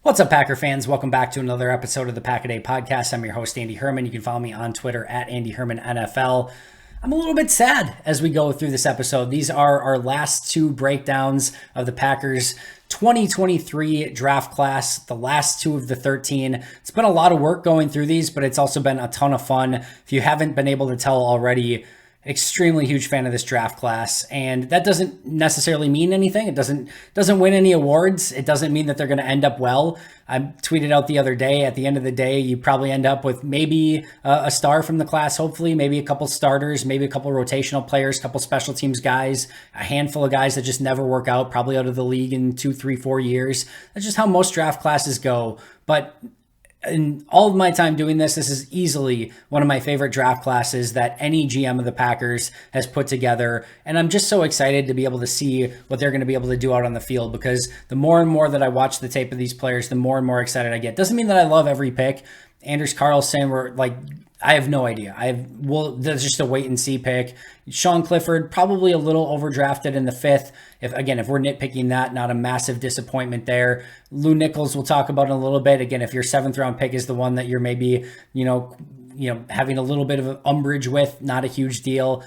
What's up, Packer fans? Welcome back to another episode of the Pack a Day podcast. I'm your host, Andy Herman. You can follow me on Twitter at Andy Herman NFL. I'm a little bit sad as we go through this episode. These are our last two breakdowns of the Packers 2023 draft class, the last two of the 13. It's been a lot of work going through these, but it's also been a ton of fun. If you haven't been able to tell already, extremely huge fan of this draft class, and that doesn't necessarily mean anything. It doesn't win any awards. It doesn't mean that they're going to end up well. I tweeted out the other day, at the end of the day, you probably end up with maybe a star from the class, hopefully, maybe a couple starters, maybe a couple rotational players, a couple special teams guys, a handful of guys that just never work out, probably out of the league in 2, 3, 4 years. That's just how most draft classes go. But in all of my time doing this is easily one of my favorite draft classes that any GM of the Packers has put together. And I'm just so excited to be able to see what they're going to be able to do out on the field, because the more and more that I watch the tape of these players, the more and more excited I get. Doesn't mean that I love every pick. Anders Carlson, I have no idea. That's just a wait and see pick. Sean Clifford, probably a little overdrafted in the 5th. If we're nitpicking that, not a massive disappointment there. Lew Nichols, we'll talk about in a little bit. Again, if your 7th round pick is the one that you're maybe, having a little bit of an umbrage with, not a huge deal.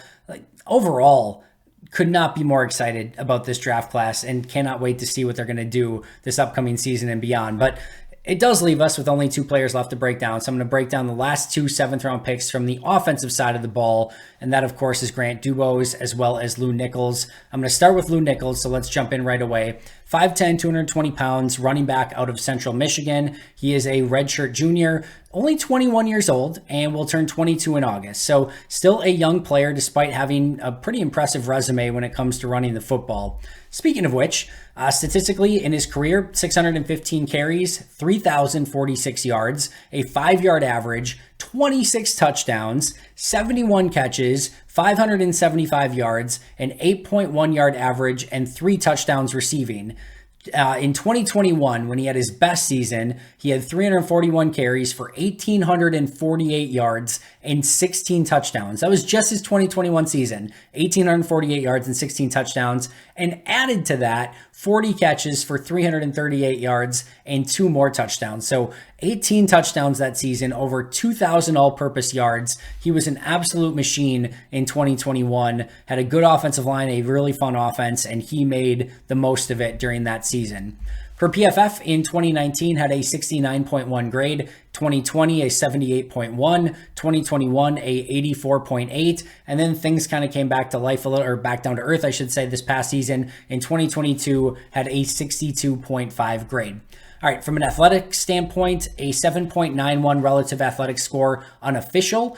Overall, could not be more excited about this draft class and cannot wait to see what they're going to do this upcoming season and beyond. But it does leave us with only 2 players left to break down. So I'm going to break down the last 2 7th round picks from the offensive side of the ball. And that, of course, is Grant Dubose as well as Lew Nichols. I'm going to start with Lew Nichols, so let's jump in right away. 5'10", 220 pounds, running back out of Central Michigan. He is a redshirt junior, only 21 years old, and will turn 22 in August. So still a young player despite having a pretty impressive resume when it comes to running the football. Speaking of which, statistically in his career, 615 carries, 3,046 yards, a 5-yard average, 26 touchdowns, 71 catches, 575 yards, an 8.1 yard average, and 3 touchdowns receiving. In 2021, when he had his best season, he had 341 carries for 1,848 yards and 16 touchdowns. That was just his 2021 season, 1,848 yards and 16 touchdowns, and added to that 40 catches for 338 yards and 2 more touchdowns. So 18 touchdowns that season, over 2,000 all-purpose yards. He was an absolute machine in 2021, had a good offensive line, a really fun offense, and he made the most of it during that season. Per PFF in 2019 had a 69.1 grade, 2020 a 78.1, 2021 a 84.8, and then things kind of came back to life a little, or back down to earth, I should say, this past season. In 2022 had a 62.5 grade. All right, from an athletic standpoint, a 7.91 relative athletic score unofficial.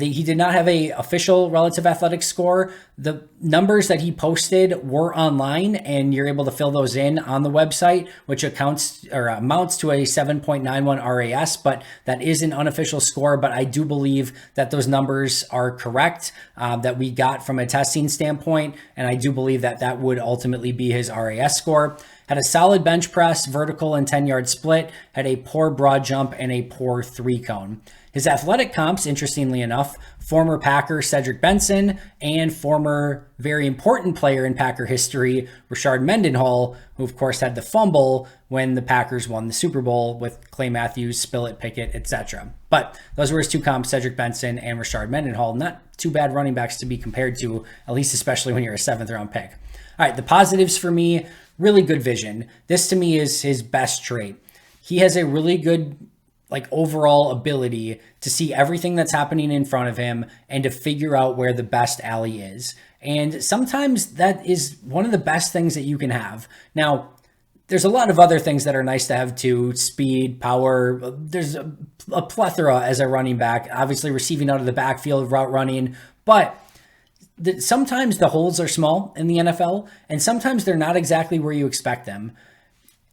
He did not have a official relative athletic score. The numbers that he posted were online, and you're able to fill those in on the website, which amounts to a 7.91 RAS, but that is an unofficial score. But I do believe that those numbers are correct, that we got from a testing standpoint, and I do believe that that would ultimately be his RAS score. Had a solid bench press, vertical and 10-yard split, had a poor broad jump and a poor 3-cone. His athletic comps, interestingly enough, former Packer Cedric Benson and former very important player in Packer history, Rashard Mendenhall, who of course had the fumble when the Packers won the Super Bowl with Clay Matthews, Spillett, Pickett, etc. But those were his 2 comps, Cedric Benson and Rashard Mendenhall. Not too bad running backs to be compared to, at least especially when you're a 7th round pick. All right, the positives for me, really good vision. This to me is his best trait. He has a really good overall ability to see everything that's happening in front of him and to figure out where the best alley is. And sometimes that is one of the best things that you can have. Now, there's a lot of other things that are nice to have too. Speed, power. There's a plethora as a running back. Obviously receiving out of the backfield, route running. But sometimes the holes are small in the NFL, and sometimes they're not exactly where you expect them.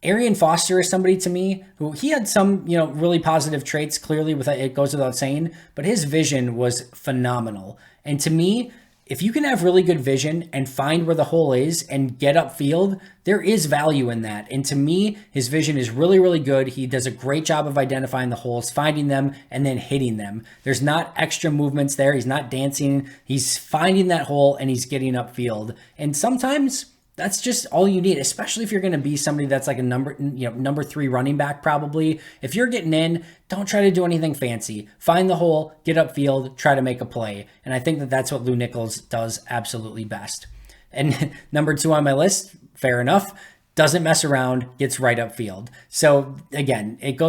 Arian Foster is somebody to me who he had some, really positive traits, clearly, it goes without saying, but his vision was phenomenal. And to me, if you can have really good vision and find where the hole is and get upfield, there is value in that. And to me, his vision is really, really good. He does a great job of identifying the holes, finding them, and then hitting them. There's not extra movements there. He's not dancing. He's finding that hole and he's getting upfield. And sometimes That's just all you need, especially if you're going to be somebody that's like a number 3 running back probably. If you're getting in, don't try to do anything fancy. Find the hole, get upfield, try to make a play. And I think that that's what Lew Nichols does absolutely best. And number 2 on my list, fair enough, doesn't mess around, gets right upfield. So again, it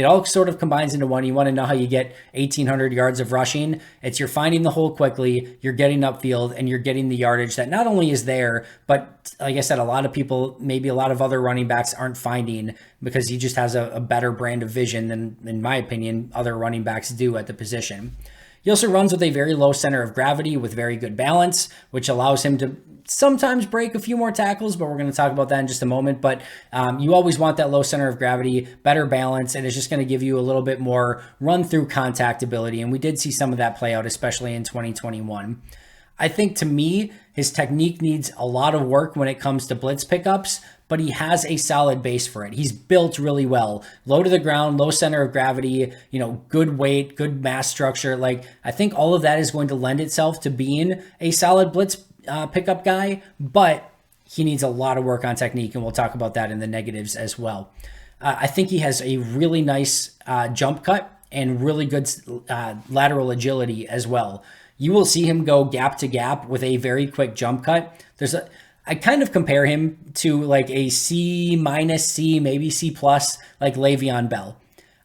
all sort of combines into one. You want to know how you get 1,800 yards of rushing. It's you're finding the hole quickly, you're getting upfield, and you're getting the yardage that not only is there, but like I said, a lot of people, maybe a lot of other running backs aren't finding because he just has a better brand of vision than, in my opinion, other running backs do at the position. He also runs with a very low center of gravity with very good balance, which allows him to sometimes break a few more tackles, but we're going to talk about that in just a moment. But you always want that low center of gravity, better balance, and it's just going to give you a little bit more run-through contact ability. And we did see some of that play out, especially in 2021. I think, to me, his technique needs a lot of work when it comes to blitz pickups, but he has a solid base for it. He's built really well. Low to the ground, low center of gravity, good weight, good mass structure. Like, I think all of that is going to lend itself to being a solid blitz pickup guy, but he needs a lot of work on technique, and we'll talk about that in the negatives as well. I think he has a really nice jump cut and really good lateral agility as well. You will see him go gap to gap with a very quick jump cut. I kind of compare him to like a C-, C, maybe C+, like Le'Veon Bell.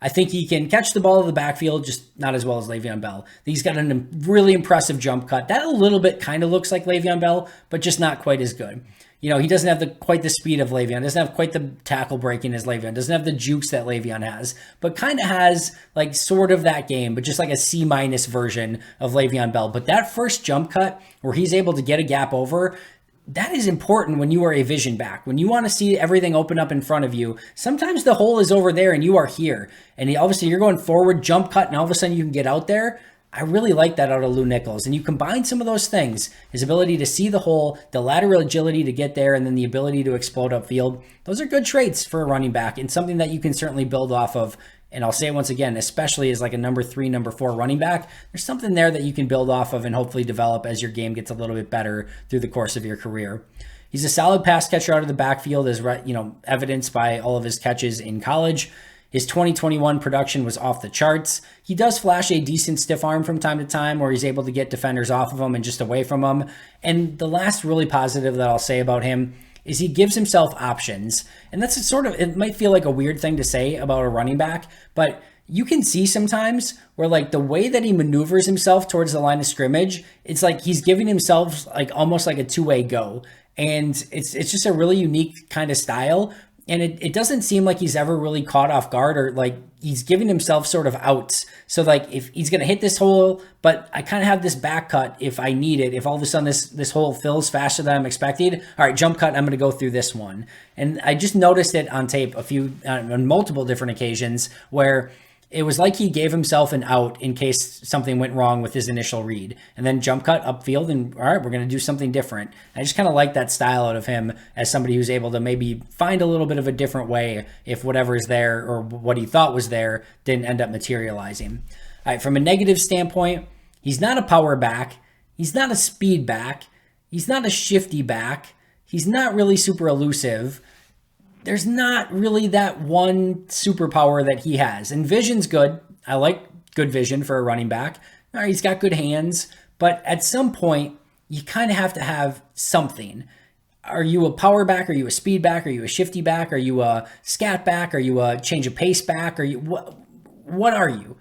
I think he can catch the ball in the backfield, just not as well as Le'Veon Bell. He's got a really impressive jump cut. That a little bit kind of looks like Le'Veon Bell, but just not quite as good. He doesn't have quite the speed of Le'Veon, doesn't have quite the tackle breaking as Le'Veon, doesn't have the jukes that Le'Veon has, but kind of has like sort of that game, but just like a C- version of Le'Veon Bell. But that first jump cut where he's able to get a gap over, that is important when you are a vision back. When you want to see everything open up in front of you, sometimes the hole is over there and you are here. And obviously you're going forward, jump cut, and all of a sudden you can get out there. I really like that out of Lew Nichols. And you combine some of those things, his ability to see the hole, the lateral agility to get there, and then the ability to explode upfield. Those are good traits for a running back and something that you can certainly build off of. And I'll say it once again, especially as like a number 3, number 4 running back, there's something there that you can build off of and hopefully develop as your game gets a little bit better through the course of your career. He's a solid pass catcher out of the backfield, as evidenced by all of his catches in college. His 2021 production was off the charts. He does flash a decent stiff arm from time to time where he's able to get defenders off of him and just away from him. And the last really positive that I'll say about him is he gives himself options. And that's it might feel like a weird thing to say about a running back, but you can see sometimes where like the way that he maneuvers himself towards the line of scrimmage, it's like he's giving himself like almost like a two-way go. And it's just a really unique kind of style. And it doesn't seem like he's ever really caught off guard or like he's giving himself sort of outs. So like if he's going to hit this hole, but I kind of have this back cut if I need it. If all of a sudden this hole fills faster than I'm expected, all right, jump cut, I'm going to go through this one. And I just noticed it on tape on multiple different occasions where it was like he gave himself an out in case something went wrong with his initial read. And then jump cut upfield and, all right, we're going to do something different. I just kind of like that style out of him as somebody who's able to maybe find a little bit of a different way if whatever is there or what he thought was there didn't end up materializing. All right, from a negative standpoint, he's not a power back. He's not a speed back. He's not a shifty back. He's not really super elusive. There's not really that one superpower that he has. And vision's good. I like good vision for a running back. All right, he's got good hands. But at some point, you kind of have to have something. Are you a power back? Are you a speed back? Are you a shifty back? Are you a scat back? Are you a change of pace back? Are you what are you?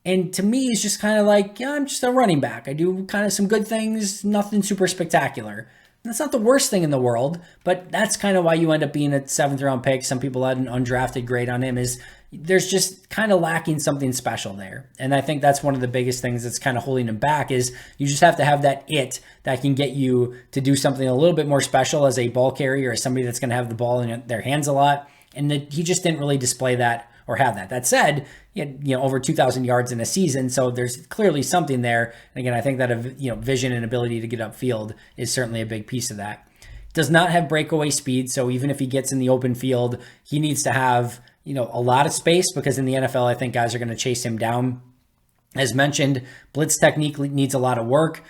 And to me, it's just kind of like, yeah, I'm just a running back. I do kind of some good things, nothing super spectacular. That's not the worst thing in the world, but that's kind of why you end up being a 7th round pick. Some people had an undrafted grade on him is there's just kind of lacking something special there. And I think that's one of the biggest things that's kind of holding him back is you just have to have that it that can get you to do something a little bit more special as a ball carrier, as somebody that's going to have the ball in their hands a lot. And he just didn't really display that or have that. That said, he had, over 2,000 yards in a season, so there's clearly something there. And again, I think that vision and ability to get upfield is certainly a big piece of that. Does not have breakaway speed, so even if he gets in the open field, he needs to have a lot of space because in the NFL, I think guys are going to chase him down. As mentioned, blitz technique needs a lot of work.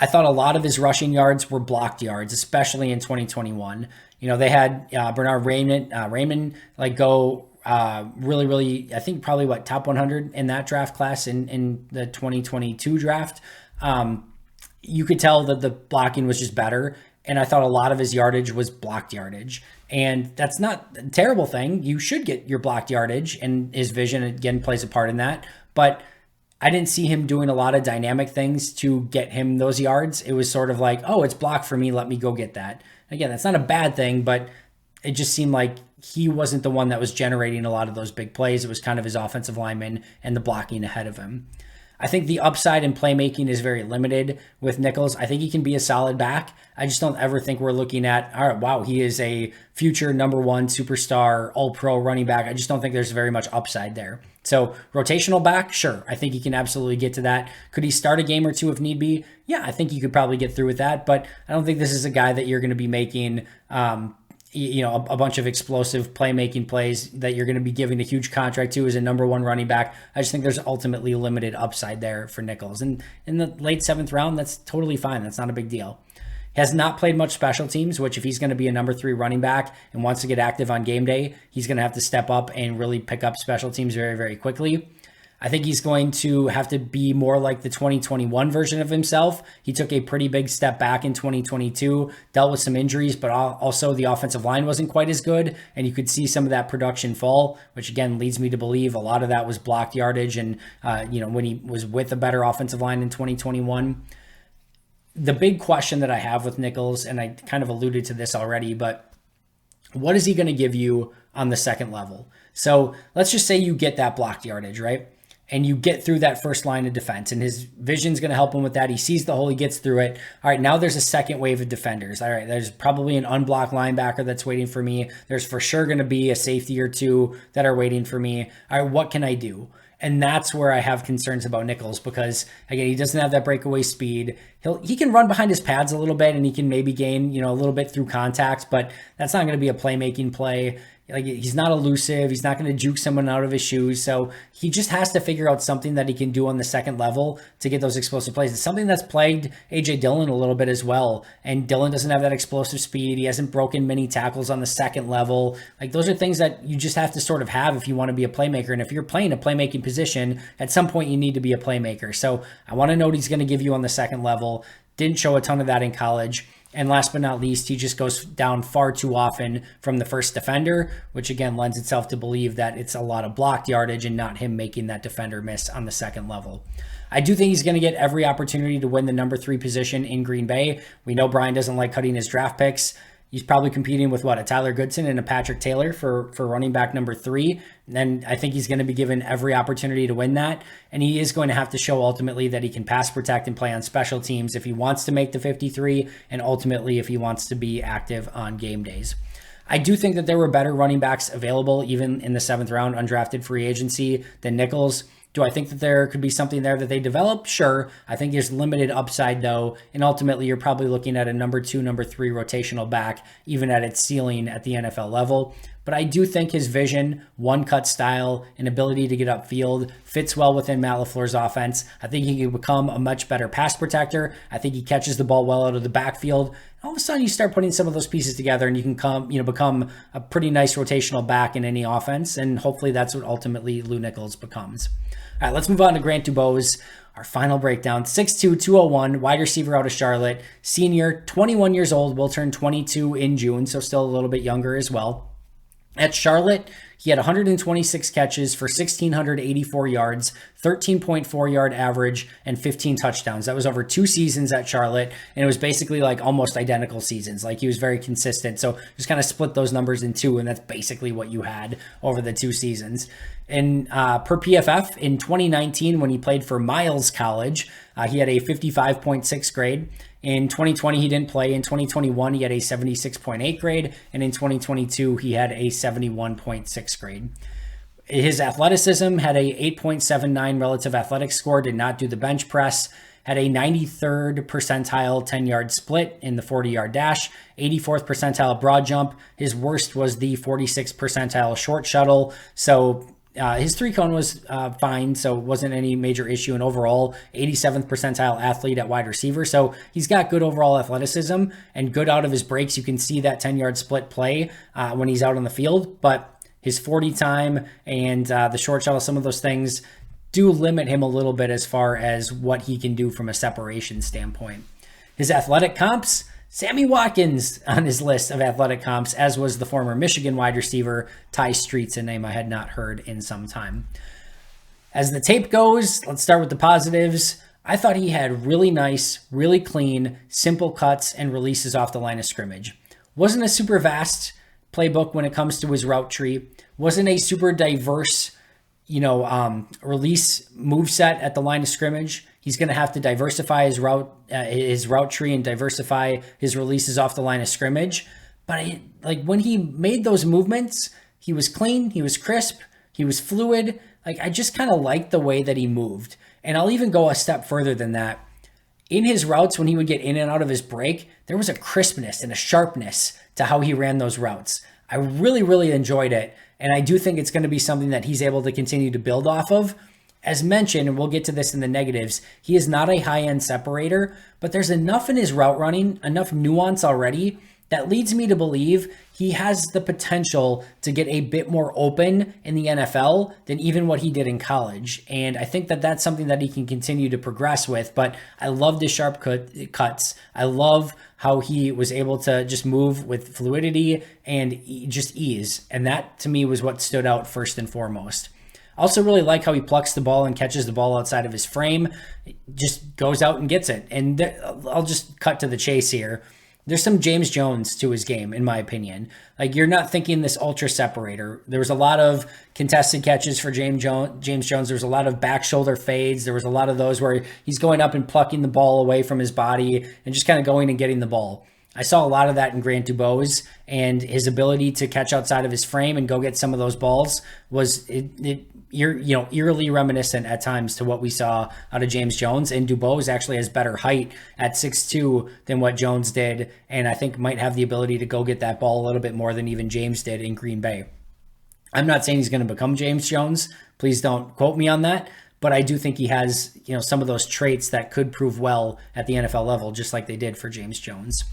I thought a lot of his rushing yards were blocked yards, especially in 2021. They had Bernard Raymond like go really, I think probably top 100 in that draft class in the 2022 draft. You could tell that the blocking was just better. And I thought a lot of his yardage was blocked yardage. And that's not a terrible thing. You should get your blocked yardage, and his vision, again, plays a part in that. But I didn't see him doing a lot of dynamic things to get him those yards. It was sort of like, oh, it's blocked for me, let me go get that. Again, that's not a bad thing, but it just seemed like he wasn't the one that was generating a lot of those big plays. It was kind of his offensive lineman and the blocking ahead of him. I think the upside in playmaking is very limited with Nichols. I think he can be a solid back. I just don't ever think we're looking at, all right, wow, he is a future number one superstar, all-pro running back. I just don't think there's very much upside there. So rotational back, sure. I think he can absolutely get to that. Could he start a game or two if need be? Yeah, I think you could probably get through with that. But I don't think this is a guy that you're going to be making a bunch of explosive playmaking plays that you're going to be giving a huge contract to as a number one running back. I just think there's ultimately limited upside there for Nichols. And in the late seventh round, that's totally fine. That's not a big deal. He has not played much special teams, which if he's going to be a number 3 running back and wants to get active on game day, he's going to have to step up and really pick up special teams very, very quickly. I think he's going to have to be more like the 2021 version of himself. He took a pretty big step back in 2022, dealt with some injuries, but also the offensive line wasn't quite as good, and you could see some of that production fall, which again leads me to believe a lot of that was blocked yardage and, when he was with a better offensive line in 2021. The big question that I have with Nichols, and I kind of alluded to this already, but what is he going to give you on the second level? So let's just say you get that blocked yardage, right? And you get through that first line of defense, and his vision's going to help him with that. He sees the hole, he gets through it. All right, now there's a second wave of defenders. All right, there's probably an unblocked linebacker that's waiting for me. There's for sure going to be a safety or two that are waiting for me. All right, what can I do? And that's where I have concerns about Nichols because, again, he doesn't have that breakaway speed. He can run behind his pads a little bit, and he can maybe gain, a little bit through contact, but that's not going to be a playmaking play. Like, he's not elusive. He's not going to juke someone out of his shoes. So he just has to figure out something that he can do on the second level to get those explosive plays. It's something that's plagued A.J. Dillon a little bit as well. And Dillon doesn't have that explosive speed. He hasn't broken many tackles on the second level. Like, those are things that you just have to sort of have if you want to be a playmaker. And if you're playing a playmaking position, at some point you need to be a playmaker. So I want to know what he's going to give you on the second level. Didn't show a ton of that in college. And last but not least, he just goes down far too often from the first defender, which again lends itself to believe that it's a lot of blocked yardage and not him making that defender miss on the second level. I do think he's going to get every opportunity to win the number 3 position in Green Bay. We know Brian doesn't like cutting his draft picks. He's probably competing with a Tyler Goodson and a Patrick Taylor for running back number 3. And I think he's going to be given every opportunity to win that. And he is going to have to show ultimately that he can pass protect and play on special teams if he wants to make the 53 and ultimately if he wants to be active on game days. I do think that there were better running backs available even in the 7th round undrafted free agency than Nichols. Do I think that there could be something there that they develop? Sure. I think there's limited upside though. And ultimately you're probably looking at a number 2, number 3 rotational back, even at its ceiling at the NFL level. But I do think his vision, one-cut style, and ability to get upfield fits well within Matt LaFleur's offense. I think he can become a much better pass protector. I think he catches the ball well out of the backfield. All of a sudden, you start putting some of those pieces together, and you can become a pretty nice rotational back in any offense. And hopefully, that's what ultimately Lew Nichols becomes. All right, let's move on to Grant Dubose. Our final breakdown, 6'2", 201, wide receiver out of Charlotte, senior, 21 years old, will turn 22 in June, so still a little bit younger as well. At Charlotte, he had 126 catches for 1,684 yards, 13.4 yard average, and 15 touchdowns. That was over 2 seasons at Charlotte, and it was basically like almost identical seasons. Like, he was very consistent. So just kind of split those numbers in 2, and that's basically what you had over the 2 seasons. And per PFF, in 2019, when he played for Miles College, he had a 55.6 grade. In 2020, he didn't play. In 2021, he had a 76.8 grade. And in 2022, he had a 71.6 grade. His athleticism had a 8.79 relative athletic score, did not do the bench press, had a 93rd percentile 10-yard split in the 40-yard dash, 84th percentile broad jump. His worst was the 46th percentile short shuttle. So His three cone was fine, so it wasn't any major issue. And overall, 87th percentile athlete at wide receiver. So he's got good overall athleticism and good out of his breaks. You can see that 10-yard split play when he's out on the field. But his 40 time and the short shuttle, some of those things do limit him a little bit as far as what he can do from a separation standpoint. His athletic comps, Sammy Watkins on his list of athletic comps, as was the former Michigan wide receiver Ty Streets, a name I had not heard in some time. As the tape goes, let's start with the positives. I thought he had really nice, really clean, simple cuts and releases off the line of scrimmage. Wasn't a super vast playbook when it comes to his route tree. Wasn't a super diverse, release move set at the line of scrimmage. He's going to have to diversify his route tree and diversify his releases off the line of scrimmage. But when he made those movements, he was clean, he was crisp, he was fluid. I just kind of liked the way that he moved. And I'll even go a step further than that. In his routes, when he would get in and out of his break, there was a crispness and a sharpness to how he ran those routes. I really, really enjoyed it. And I do think it's going to be something that he's able to continue to build off of. As mentioned, and we'll get to this in the negatives, he is not a high-end separator, but there's enough in his route running, enough nuance already, that leads me to believe he has the potential to get a bit more open in the NFL than even what he did in college. And I think that that's something that he can continue to progress with. But I love the sharp cuts. I love how he was able to just move with fluidity and just ease. And that, to me, was what stood out first and foremost. I also really like how he plucks the ball and catches the ball outside of his frame. Just goes out and gets it. And I'll just cut to the chase here. There's some James Jones to his game, in my opinion. You're not thinking this ultra separator. There was a lot of contested catches for James Jones. There was a lot of back shoulder fades. There was a lot of those where he's going up and plucking the ball away from his body and just kind of going and getting the ball. I saw a lot of that in Grant Dubose, and his ability to catch outside of his frame and go get some of those balls was eerily reminiscent at times to what we saw out of James Jones. And Dubose actually has better height at 6'2" than what Jones did, and I think might have the ability to go get that ball a little bit more than even James did in Green Bay. I'm not saying he's going to become James Jones. Please don't quote me on that. But I do think he has, some of those traits that could prove well at the NFL level, just like they did for James Jones.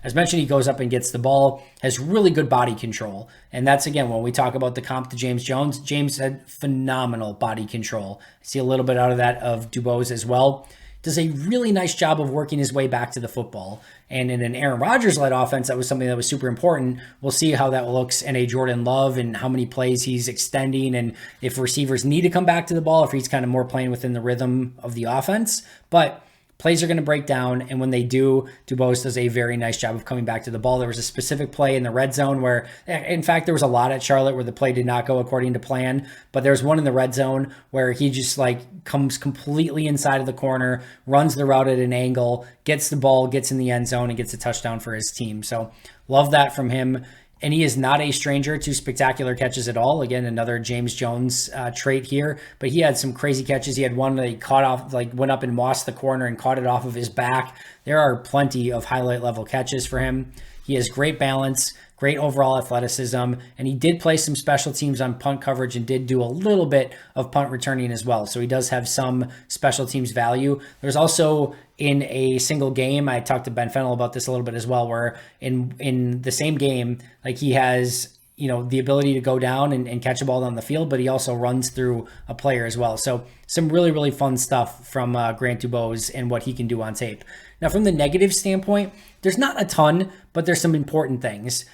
As mentioned, he goes up and gets the ball, has really good body control. And that's, again, when we talk about the comp to James Jones, James had phenomenal body control. I see a little bit out of that of Dubose as well. Does a really nice job of working his way back to the football. And in an Aaron Rodgers-led offense, that was something that was super important. We'll see how that looks in a Jordan Love and how many plays he's extending and if receivers need to come back to the ball, if he's kind of more playing within the rhythm of the offense. But plays are going to break down, and when they do, Dubose does a very nice job of coming back to the ball. There was a specific play in the red zone where, in fact, there was a lot at Charlotte where the play did not go according to plan, but there's one in the red zone where he just comes completely inside of the corner, runs the route at an angle, gets the ball, gets in the end zone, and gets a touchdown for his team. So love that from him. And he is not a stranger to spectacular catches at all. Again, another James Jones trait here. But he had some crazy catches. He had one that he caught off, went up and mossed the corner and caught it off of his back. There are plenty of highlight level catches for him. He has great balance, great overall athleticism, and he did play some special teams on punt coverage and did do a little bit of punt returning as well. So he does have some special teams value. There's also in a single game, I talked to Ben Fennell about this a little bit as well, where in the same game, he has the ability to go down and catch a ball on the field, but he also runs through a player as well. So some really, really fun stuff from Grant Dubose and what he can do on tape. Now, from the negative standpoint, there's not a ton, but there's some important things.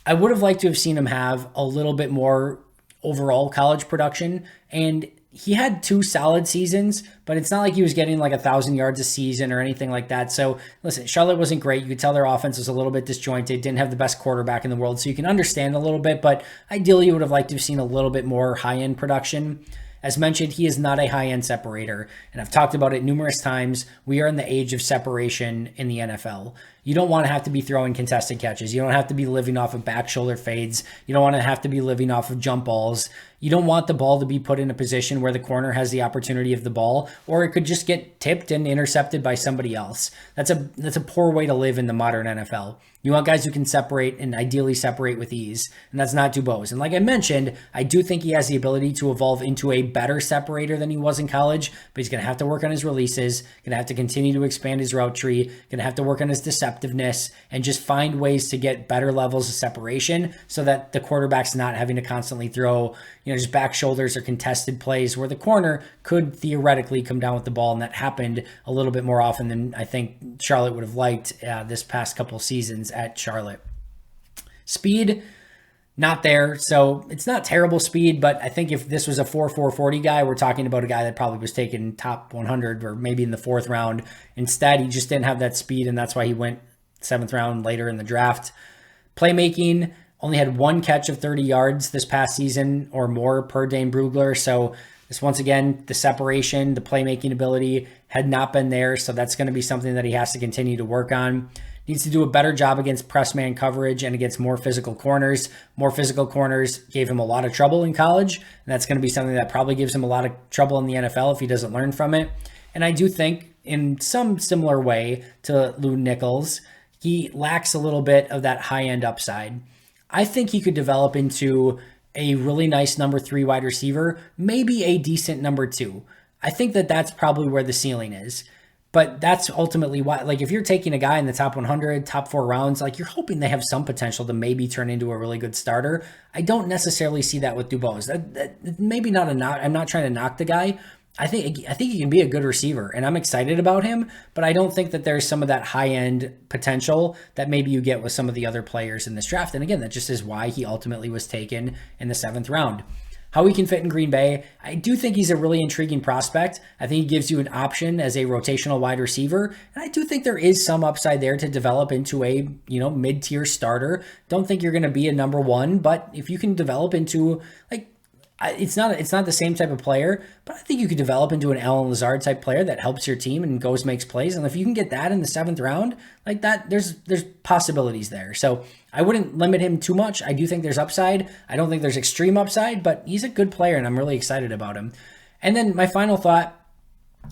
I would have liked to have seen him have a little bit more overall college production, and he had 2 solid seasons, but it's not like he was getting 1,000 yards a season or anything like that. So listen, Charlotte wasn't great. You could tell their offense was a little bit disjointed, didn't have the best quarterback in the world. So you can understand a little bit, but ideally you would have liked to have seen a little bit more high-end production. As mentioned, he is not a high-end separator, and I've talked about it numerous times. We are in the age of separation in the NFL. You don't want to have to be throwing contested catches. You don't have to be living off of back shoulder fades. You don't want to have to be living off of jump balls. You don't want the ball to be put in a position where the corner has the opportunity of the ball, or it could just get tipped and intercepted by somebody else. That's a poor way to live in the modern NFL. You want guys who can separate and ideally separate with ease, and that's not Dubose. And like I mentioned, I do think he has the ability to evolve into a better separator than he was in college, but he's going to have to work on his releases, going to have to continue to expand his route tree, going to have to work on his deceptiveness, and just find ways to get better levels of separation so that the quarterback's not having to constantly throw, just back shoulders or contested plays where the corner could theoretically come down with the ball. And that happened a little bit more often than I think Charlotte would have liked this past couple seasons at Charlotte. Speed, not there. So it's not terrible speed, but I think if this was a 4.40 guy, we're talking about a guy that probably was taken top 100 or maybe in the 4th round. Instead, he just didn't have that speed, and that's why he went 7th round later in the draft. Playmaking, only had 1 catch of 30 yards this past season or more per Dane Brugler. So this, once again, the separation, the playmaking ability had not been there. So that's going to be something that he has to continue to work on. Needs to do a better job against press man coverage and against more physical corners. More physical corners gave him a lot of trouble in college, and that's going to be something that probably gives him a lot of trouble in the NFL if he doesn't learn from it. And I do think in some similar way to Lew Nichols, he lacks a little bit of that high-end upside. I think he could develop into a really nice number 3 wide receiver, maybe a decent number 2. I think that that's probably where the ceiling is. But that's ultimately why, like, if you're taking a guy in the top 100, top 4 rounds, like, you're hoping they have some potential to maybe turn into a really good starter. I don't necessarily see that with Dubose. Maybe not a knock. I'm not trying to knock the guy. I think he can be a good receiver, and I'm excited about him, but I don't think that there's some of that high-end potential that maybe you get with some of the other players in this draft. And again, that just is why he ultimately was taken in the 7th round. How he can fit in Green Bay, I do think he's a really intriguing prospect. I think he gives you an option as a rotational wide receiver, and I do think there is some upside there to develop into a mid-tier starter. Don't think you're going to be a number 1, but if you can develop into, like, it's not the same type of player, but I think you could develop into an Allen Lazard type player that helps your team and makes plays. And if you can get that in the 7th round, like that, there's possibilities there. So I wouldn't limit him too much. I do think there's upside. I don't think there's extreme upside, but he's a good player and I'm really excited about him. And then my final thought,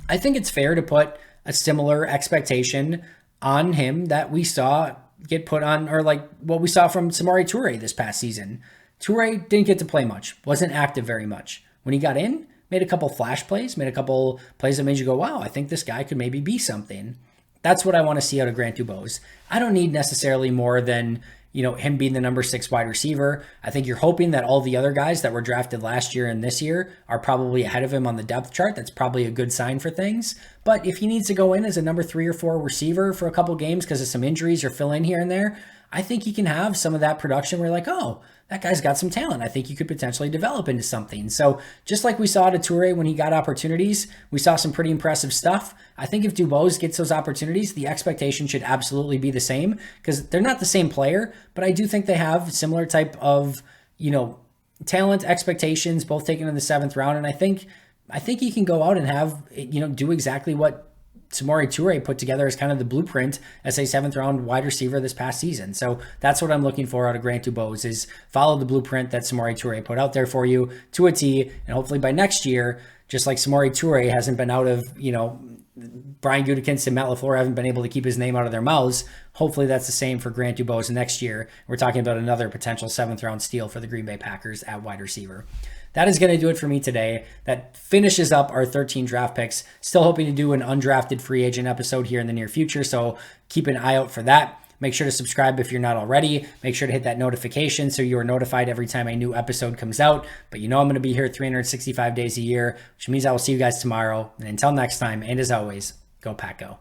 I think it's fair to put a similar expectation on him that we saw get put on, or like what we saw from Samori Toure this past season. Toure didn't get to play much, wasn't active very much. When he got in, made a couple flash plays, made a couple plays that made you go, wow, I think this guy could maybe be something. That's what I want to see out of Grant Dubose. I don't need necessarily more than, him being the number 6 wide receiver. I think you're hoping that all the other guys that were drafted last year and this year are probably ahead of him on the depth chart. That's probably a good sign for things. But if he needs to go in as a number 3 or 4 receiver for a couple games because of some injuries or fill in here and there, I think he can have some of that production where you're like, oh, that guy's got some talent. I think he could potentially develop into something. So just like we saw to Toure when he got opportunities, we saw some pretty impressive stuff. I think if Dubose gets those opportunities, the expectation should absolutely be the same because they're not the same player, but I do think they have similar type of, talent, expectations, both taken in the 7th round. And I think he can go out and have, do exactly what Samori Toure put together as kind of the blueprint as a 7th round wide receiver this past season. So that's what I'm looking for out of Grant Dubose, is follow the blueprint that Samori Toure put out there for you to a T. And hopefully by next year, just like Samori Toure hasn't been out of, Brian Gutekunst and Matt LaFleur haven't been able to keep his name out of their mouths. Hopefully that's the same for Grant Dubose next year. We're talking about another potential 7th round steal for the Green Bay Packers at wide receiver. That is going to do it for me today. That finishes up our 13 draft picks. Still hoping to do an undrafted free agent episode here in the near future, so keep an eye out for that. Make sure to subscribe if you're not already. Make sure to hit that notification so you are notified every time a new episode comes out. But I'm going to be here 365 days a year, which means I will see you guys tomorrow. And until next time, and as always, go Pack Go.